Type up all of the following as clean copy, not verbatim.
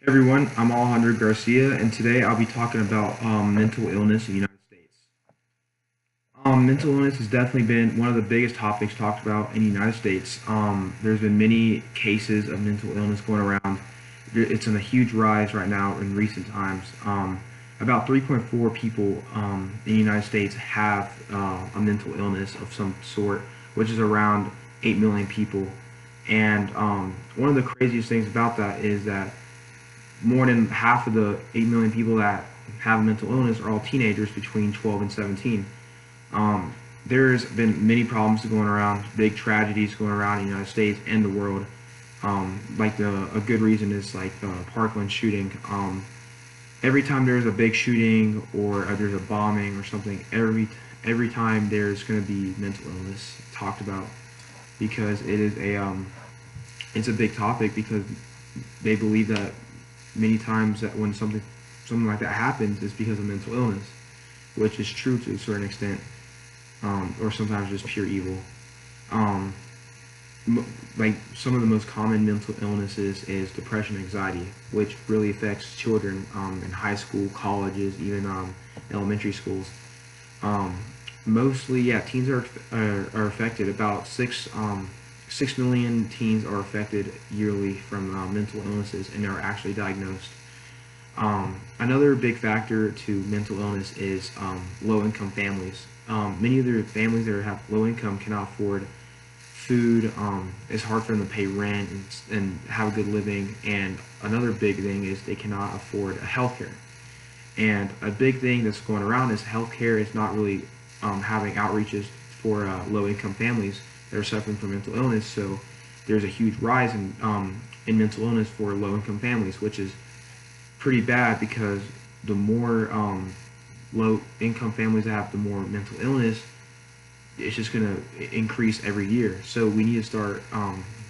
Everyone, I'm Alejandro Garcia, and today I'll be talking about mental illness in the United States. Mental illness has definitely been one of the biggest topics talked about in the United States. There's been many cases of mental illness going around. It's in a huge rise right now in recent times. About 3.4 people in the United States have a mental illness of some sort, which is around 8 million people. And one of the craziest things about that is that more than half of the 8 million people that have a mental illness are all teenagers between 12 and 17. There's been many problems going around, big tragedies going around in the United States and the world. A good reason is like the Parkland shooting. Every time there's a big shooting or there's a bombing or something, every time there's going to be mental illness talked about because it's a big topic because they believe that many times that when something like that happens, it's because of mental illness, which is true to a certain extent, or sometimes just pure evil. Um, like some of the most common mental illnesses is depression, anxiety, which really affects children in high school, colleges, even elementary schools. Um, Mostly, yeah, teens are affected. About 6 million teens are affected yearly from mental illnesses, and are actually diagnosed. Another big factor to mental illness is low-income families. Many of the families that have low income cannot afford food. It's hard for them to pay rent and have a good living. And another big thing is they cannot afford a healthcare. And a big thing that's going around is healthcare is not really having outreaches for low-income families that are suffering from mental illness. So there's a huge rise in mental illness for low-income families, which is pretty bad because the more low-income families have, the more mental illness. It's just going to increase every year. So we need to start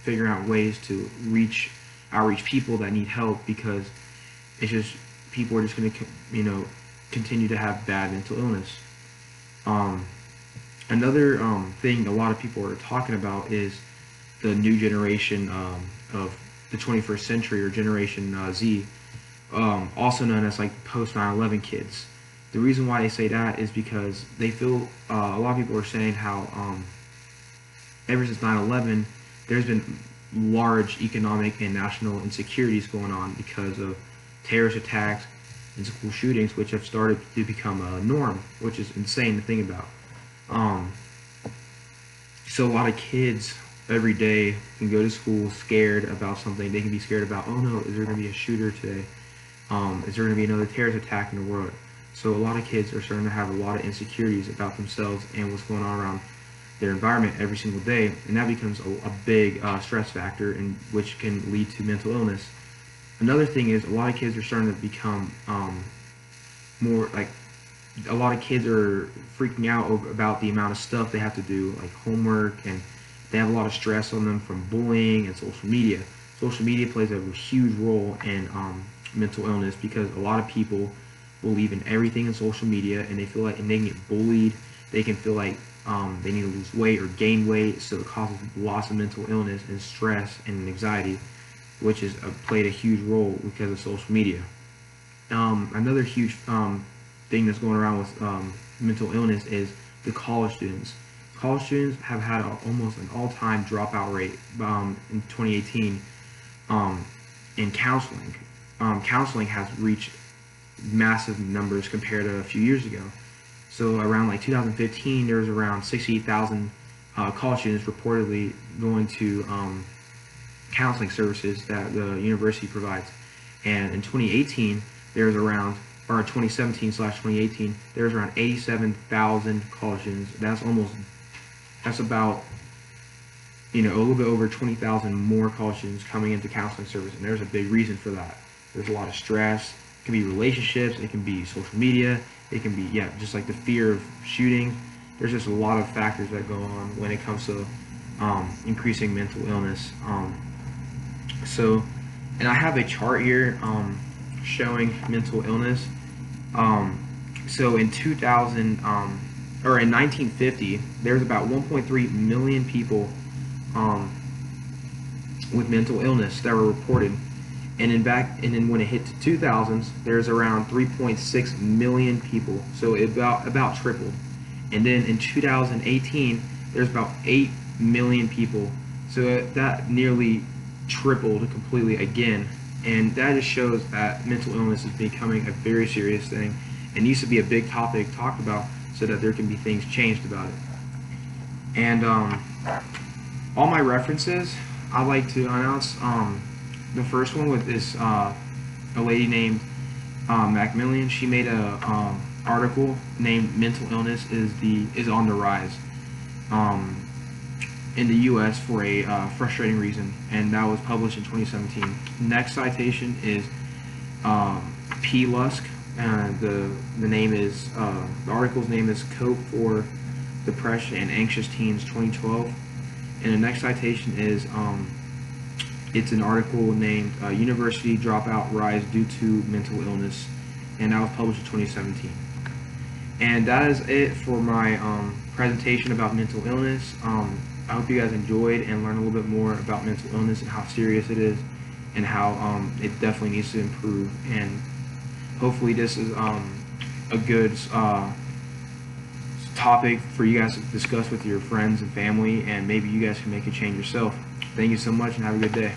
figuring out ways to outreach people that need help because it's just people are just going to continue to have bad mental illness. Um, Another thing a lot of people are talking about is the new generation of the 21st century, or Generation Z, also known as like post 9/11 kids. The reason why they say that is because they feel a lot of people are saying how ever since 9/11 there's been large economic and national insecurities going on because of terrorist attacks and school shootings, which have started to become a norm, which is insane to think about. Um, so a lot of kids every day can go to school scared about something. They can be scared about, oh no, is there going to be a shooter today? Is there going to be another terrorist attack in the world? So a lot of kids are starting to have a lot of insecurities about themselves and what's going on around their environment every single day, and that becomes a big stress factor, in which can lead to mental illness. Another thing is a lot of kids are starting to become more like a lot of kids are freaking out about the amount of stuff they have to do, like homework, and they have a lot of stress on them from bullying and social media. Social media plays a huge role in mental illness because a lot of people believe in everything in social media, and they feel like, and they can get bullied. They can feel like they need to lose weight or gain weight, so it causes lots of mental illness and stress and anxiety, which has played a huge role because of social media. Another huge thing that's going around with mental illness is the college students. College students have had almost an all-time dropout rate in 2018 in counseling. Counseling has reached massive numbers compared to a few years ago. So around like 2015, there was around 68,000 college students reportedly going to counseling services that the university provides. And in 2018, there's around, or 2017/2018, there's around 87,000 college students. That's about, a little bit over 20,000 more college students coming into counseling service. And there's a big reason for that. There's a lot of stress. It can be relationships. It can be social media. It can be, yeah, just like the fear of shooting. There's just a lot of factors that go on when it comes to increasing mental illness. And I have a chart here showing mental illness. So in 2000, or in 1950, there's about 1.3 million people um, with mental illness that were reported. And then when it hit to 2000s, there's around 3.6 million people, so it about tripled. And then in 2018, there's about 8 million people, so that nearly tripled completely again. And that just shows that mental illness is becoming a very serious thing. It needs to be a big topic talked about so that there can be things changed about it. And all my references, I like to announce. The first one with this a lady named Macmillan. She made a article named "Mental Illness is on the Rise" um, in the U.S. for a frustrating reason, and that was published in 2017. Next citation is P. Lusk. The name is the article's name is "Cope for Depression and Anxious Teens 2012," and the next citation is it's an article named "University Dropout Rise Due to Mental Illness," and that was published in 2017. And that is it for my presentation about mental illness. I hope you guys enjoyed and learned a little bit more about mental illness and how serious it is, and how it definitely needs to improve. And hopefully this is a good topic for you guys to discuss with your friends and family, and maybe you guys can make a change yourself. Thank you so much and have a good day.